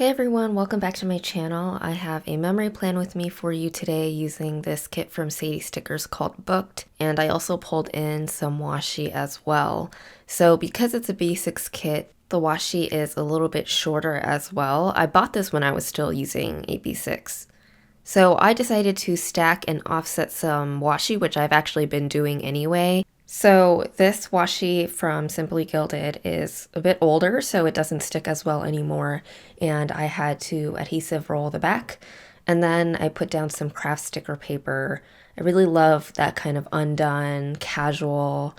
Hey everyone, welcome back to my channel. I have a memory plan with me for you today using this kit from Sadie Stickers called Booked, and I also pulled in some washi as well. So because it's a basics kit, the washi is a little bit shorter as well. I bought this when I was still using AB6. So I decided to stack and offset some washi, which I've actually been doing anyway. So this washi from Simply Gilded is a bit older, so it doesn't stick as well anymore, and I had to adhesive roll the back. And then I put down some craft sticker paper. I really love that kind of undone, casual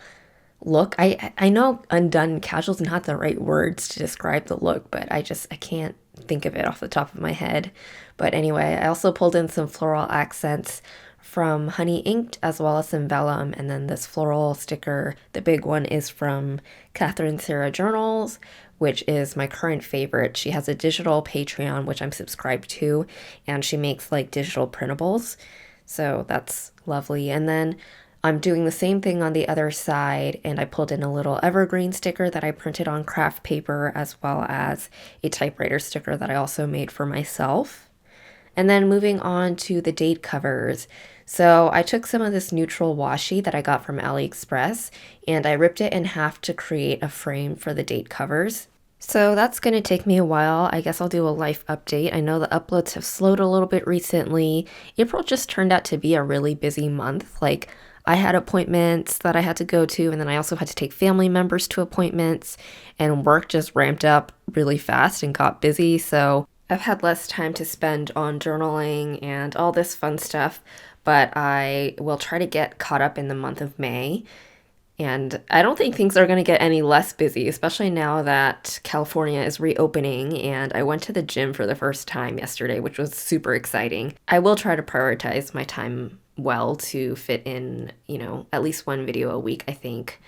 look. I know undone casual is not the right words to describe the look, but I can't think of it off the top of my head. But anyway, I also pulled in some floral accents from Honey Inked as well as some vellum, and then this floral sticker, the big one, is from Catherine Sarah Journals, which is my current favorite. She has a digital Patreon, which I'm subscribed to, and she makes like digital printables, so that's lovely. And then I'm doing the same thing on the other side, and I pulled in a little evergreen sticker that I printed on craft paper, as well as a typewriter sticker that I also made for myself. And then moving on to the date covers. So I took some of this neutral washi that I got from AliExpress and I ripped it in half to create a frame for the date covers. So that's going to take me a while. I guess I'll do a life update. I know the uploads have slowed a little bit recently. April just turned out to be a really busy month. Like, I had appointments that I had to go to, and then I also had to take family members to appointments, and work just ramped up really fast and got busy. So I've had less time to spend on journaling and all this fun stuff, but I will try to get caught up in the month of May. And I don't think things are going to get any less busy, especially now that California is reopening, and I went to the gym for the first time yesterday, which was super exciting. I will try to prioritize my time well to fit in, at least one video a week, I think.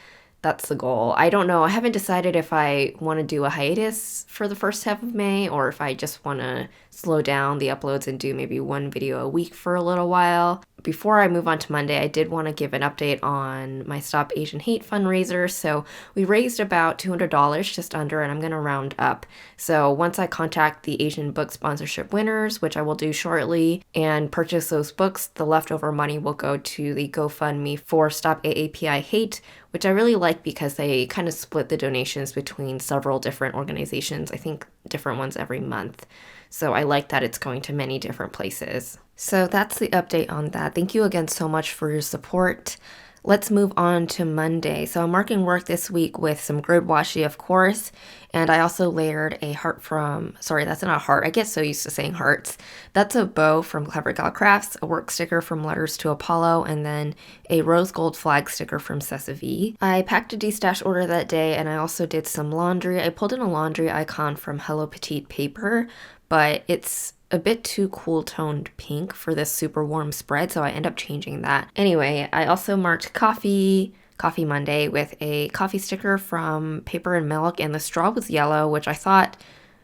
That's the goal. I don't know. I haven't decided if I want to do a hiatus for the first half of May or if I just want to slow down the uploads and do maybe one video a week for a little while. Before I move on to Monday, I did want to give an update on my Stop Asian Hate fundraiser. So we raised about $200, just under, and I'm going to round up. So once I contact the Asian book sponsorship winners, which I will do shortly, and purchase those books, the leftover money will go to the GoFundMe for Stop AAPI Hate, which I really like because they kind of split the donations between several different organizations. I think different ones every month. So I like that it's going to many different places. So that's the update on that. Thank you again so much for your support. Let's move on to Monday. So I'm marking work this week with some grid washi, of course, and I also layered a heart that's not a heart, I get so used to saying hearts. That's a bow from Clever Gal Crafts, a work sticker from Letters to Apollo, and then a rose gold flag sticker from Cessavi. I packed a destash order that day, and I also did some laundry. I pulled in a laundry icon from Hello Petite Paper, but it's a bit too cool toned pink for this super warm spread, so I end up changing that. Anyway, I also marked Coffee Monday with a coffee sticker from Paper and Milk, and the straw was yellow, which I thought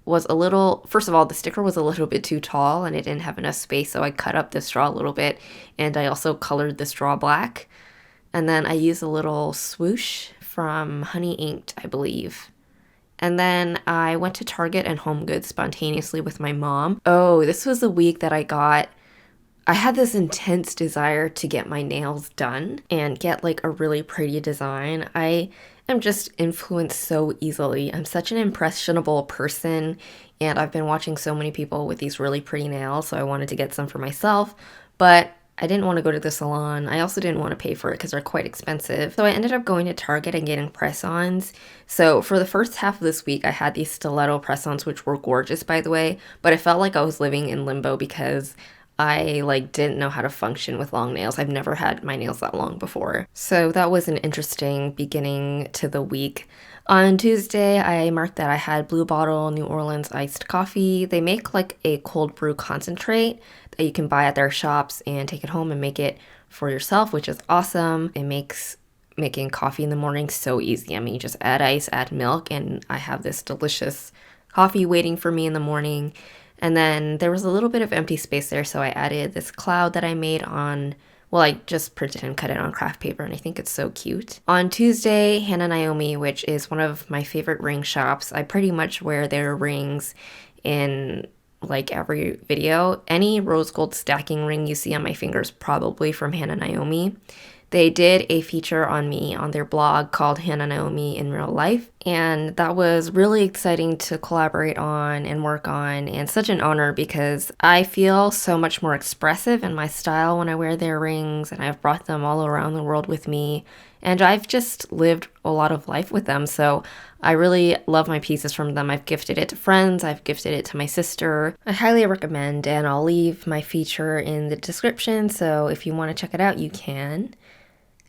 was first of all, the sticker was a little bit too tall and it didn't have enough space, so I cut up the straw a little bit, and I also colored the straw black. And then I used a little swoosh from Honey Inked, I believe. And then I went to Target and Home Goods spontaneously with my mom. Oh, this was the week that I had this intense desire to get my nails done and get like a really pretty design. I am just influenced so easily. I'm such an impressionable person, and I've been watching so many people with these really pretty nails, so I wanted to get some for myself, but I didn't want to go to the salon. I also didn't want to pay for it because they're quite expensive. So I ended up going to Target and getting press-ons. So for the first half of this week, I had these stiletto press-ons, which were gorgeous, by the way, but I felt like I was living in limbo because I didn't know how to function with long nails. I've never had my nails that long before. So that was an interesting beginning to the week. On Tuesday, I marked that I had Blue Bottle New Orleans iced coffee. They make like a cold brew concentrate that you can buy at their shops and take it home and make it for yourself, which is awesome. It makes making coffee in the morning so easy. I mean, you just add ice, add milk, and I have this delicious coffee waiting for me in the morning. And then there was a little bit of empty space there, so I added this cloud that I made I just printed and cut it on craft paper, and I think it's so cute. On Tuesday, Hannah Naomi, which is one of my favorite ring shops, I pretty much wear their rings in like every video. Any rose gold stacking ring you see on my fingers probably from Hannah Naomi. They did a feature on me on their blog called Hannah Naomi in Real Life, and that was really exciting to collaborate on and work on, and such an honor because I feel so much more expressive in my style when I wear their rings, and I've brought them all around the world with me, and I've just lived a lot of life with them, so I really love my pieces from them. I've gifted it to friends, I've gifted it to my sister. I highly recommend, and I'll leave my feature in the description, so if you want to check it out, you can.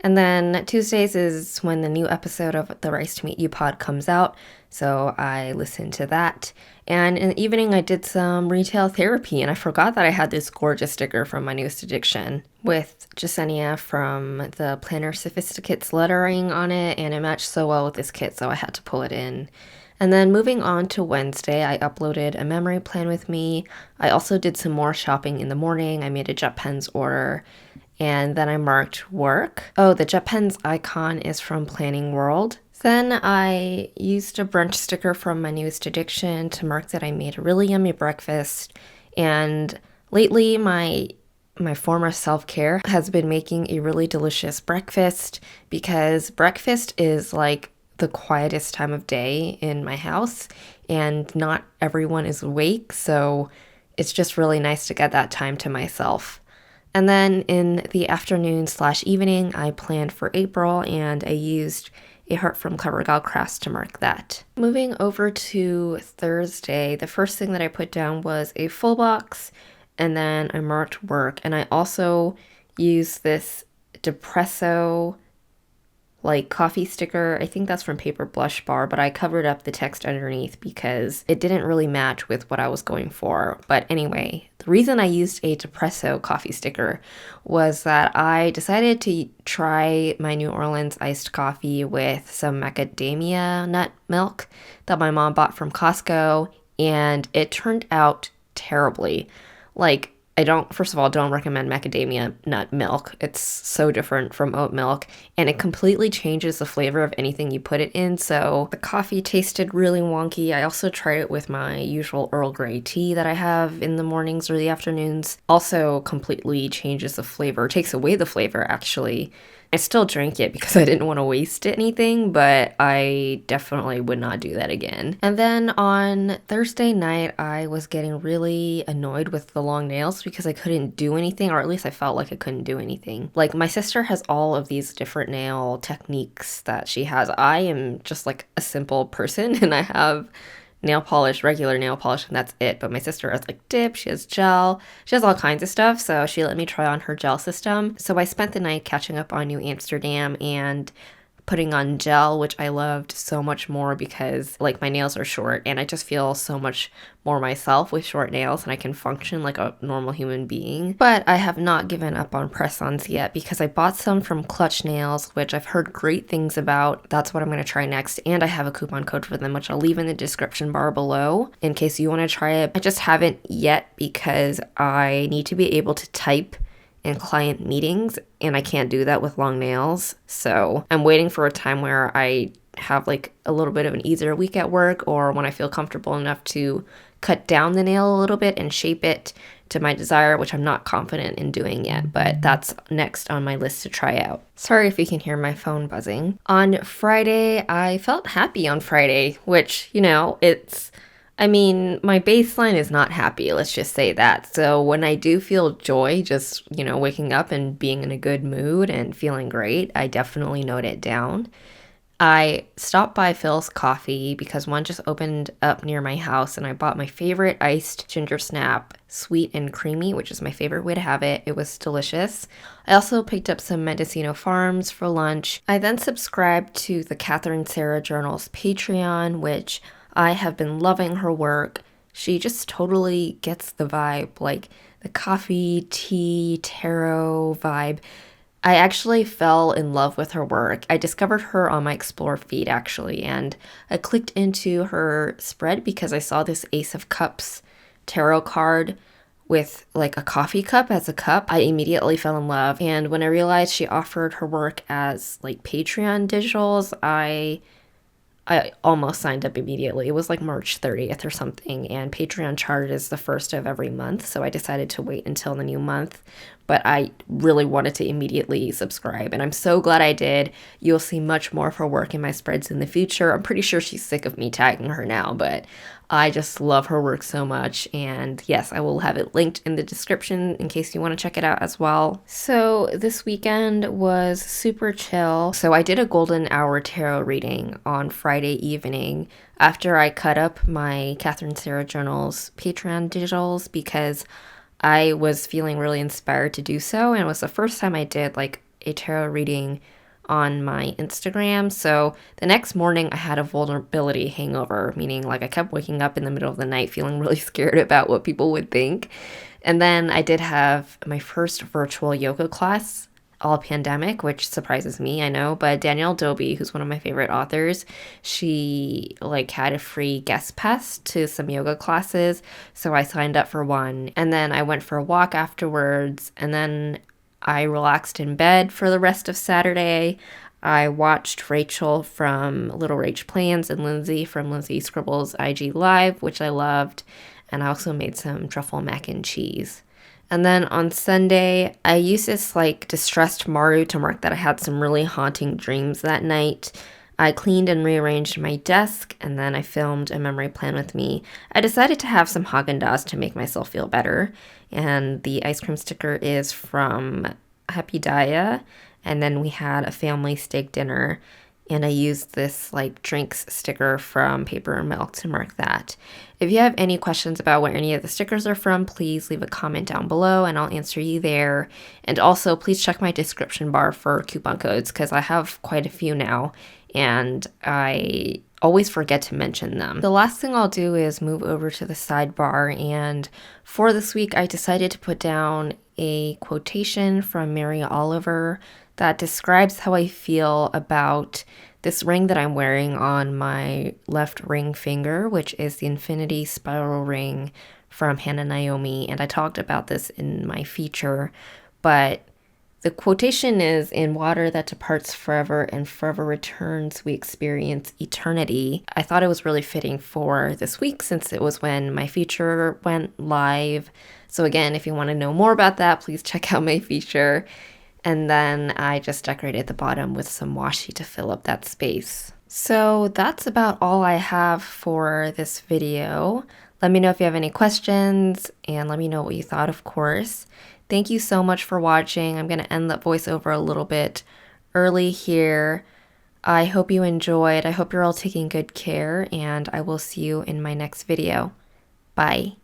And then Tuesdays is when the new episode of the Rice to Meet You pod comes out, so I listen to that. And in the evening, I did some retail therapy, and I forgot that I had this gorgeous sticker from my newest addiction with Jasenia from the Planner Sophisticates lettering on it, and it matched so well with this kit, so I had to pull it in. And then moving on to Wednesday, I uploaded a memory plan with me. I also did some more shopping in the morning. I made a Jet Pens order. And then I marked work. Oh, the Jet Pens icon is from Planning World. Then I used a brunch sticker from my newest addiction to mark that I made a really yummy breakfast. And lately, my former self-care has been making a really delicious breakfast because breakfast is like the quietest time of day in my house and not everyone is awake. So it's just really nice to get that time to myself. And then in the afternoon/evening, I planned for April and I used a heart from CoverGirl Crafts to mark that. Moving over to Thursday, the first thing that I put down was a full box, and then I marked work. And I also used this Depresso like coffee sticker. I think that's from Paper Blush Bar, but I covered up the text underneath because it didn't really match with what I was going for. But anyway, the reason I used a Depresso coffee sticker was that I decided to try my New Orleans iced coffee with some macadamia nut milk that my mom bought from Costco, and it turned out terribly. Like, first of all, don't recommend macadamia nut milk. It's so different from oat milk, and it completely changes the flavor of anything you put it in, so the coffee tasted really wonky. I also tried it with my usual Earl Grey tea that I have in the mornings or the afternoons. Also completely changes the flavor, takes away the flavor, actually. I still drank it because I didn't want to waste anything, but I definitely would not do that again. And then on Thursday night, I was getting really annoyed with the long nails because I couldn't do anything, or at least I felt like I couldn't do anything. Like, my sister has all of these different nail techniques that she has. I am just like a simple person and I have nail polish, regular nail polish, and that's it. But my sister has like dip, she has gel, she has all kinds of stuff, so she let me try on her gel system. So I spent the night catching up on New Amsterdam and putting on gel, which I loved so much more because like my nails are short and I just feel so much more myself with short nails and I can function like a normal human being. But I have not given up on press-ons yet because I bought some from Clutch Nails, which I've heard great things about. That's what I'm going to try next, and I have a coupon code for them, which I'll leave in the description bar below in case you want to try it. I just haven't yet because I need to be able to type in client meetings, and I can't do that with long nails. So I'm waiting for a time where I have like a little bit of an easier week at work, or when I feel comfortable enough to cut down the nail a little bit and shape it to my desire, which I'm not confident in doing yet, but that's next on my list to try out. Sorry if you can hear my phone buzzing. On Friday, I felt happy on Friday, which, you know, my baseline is not happy, let's just say that. So when I do feel joy, just, waking up and being in a good mood and feeling great, I definitely note it down. I stopped by Phil's Coffee because one just opened up near my house and I bought my favorite iced ginger snap, sweet and creamy, which is my favorite way to have it. It was delicious. I also picked up some Mendocino Farms for lunch. I then subscribed to the Catherine Sarah Journal's Patreon, which I have been loving her work. She just totally gets the vibe, like the coffee, tea, tarot vibe. I actually fell in love with her work. I discovered her on my Explore feed, actually, and I clicked into her spread because I saw this Ace of Cups tarot card with like a coffee cup as a cup. I immediately fell in love, and when I realized she offered her work as like Patreon digitals, I I almost signed up immediately. It was like March 30th or something, and Patreon charges the first of every month, so I decided to wait until the new month. But I really wanted to immediately subscribe, and I'm so glad I did. You'll see much more of her work in my spreads in the future. I'm pretty sure she's sick of me tagging her now, but I just love her work so much. And yes, I will have it linked in the description in case you want to check it out as well. So this weekend was super chill. So I did a golden hour tarot reading on Friday evening after I cut up my Catherine Sarah Journals Patreon digitals because I was feeling really inspired to do so. And it was the first time I did like a tarot reading on my Instagram. So the next morning I had a vulnerability hangover, meaning like I kept waking up in the middle of the night feeling really scared about what people would think. And then I did have my first virtual yoga class, all pandemic, which surprises me, I know, but Danielle Dobie, who's one of my favorite authors, she like had a free guest pass to some yoga classes, so I signed up for one, and then I went for a walk afterwards, and then I relaxed in bed for the rest of Saturday. I watched Rachel from Little Rach Plans and Lindsay from Lindsay Scribbles IG Live, which I loved, and I also made some truffle mac and cheese. And then on Sunday, I used this like distressed Maru to mark that I had some really haunting dreams that night. I cleaned and rearranged my desk, and then I filmed a memory plan with me. I decided to have some Haagen-Dazs to make myself feel better, and the ice cream sticker is from Happy Daya, and then we had a family steak dinner, and I used this like drinks sticker from Paper and Milk to mark that. If you have any questions about where any of the stickers are from, please leave a comment down below and I'll answer you there. And also please check my description bar for coupon codes because I have quite a few now and I always forget to mention them. The last thing I'll do is move over to the sidebar, and for this week I decided to put down a quotation from Mary Oliver that describes how I feel about this ring that I'm wearing on my left ring finger, which is the Infinity Spiral Ring from Hannah Naomi, and I talked about this in my feature, but the quotation is, "In water that departs forever and forever returns, we experience eternity." I thought it was really fitting for this week since it was when my feature went live. So again, if you want to know more about that, please check out my feature. And then I just decorated the bottom with some washi to fill up that space. So that's about all I have for this video. Let me know if you have any questions and let me know what you thought, of course. Thank you so much for watching. I'm going to end the voiceover a little bit early here. I hope you enjoyed. I hope you're all taking good care, and I will see you in my next video. Bye.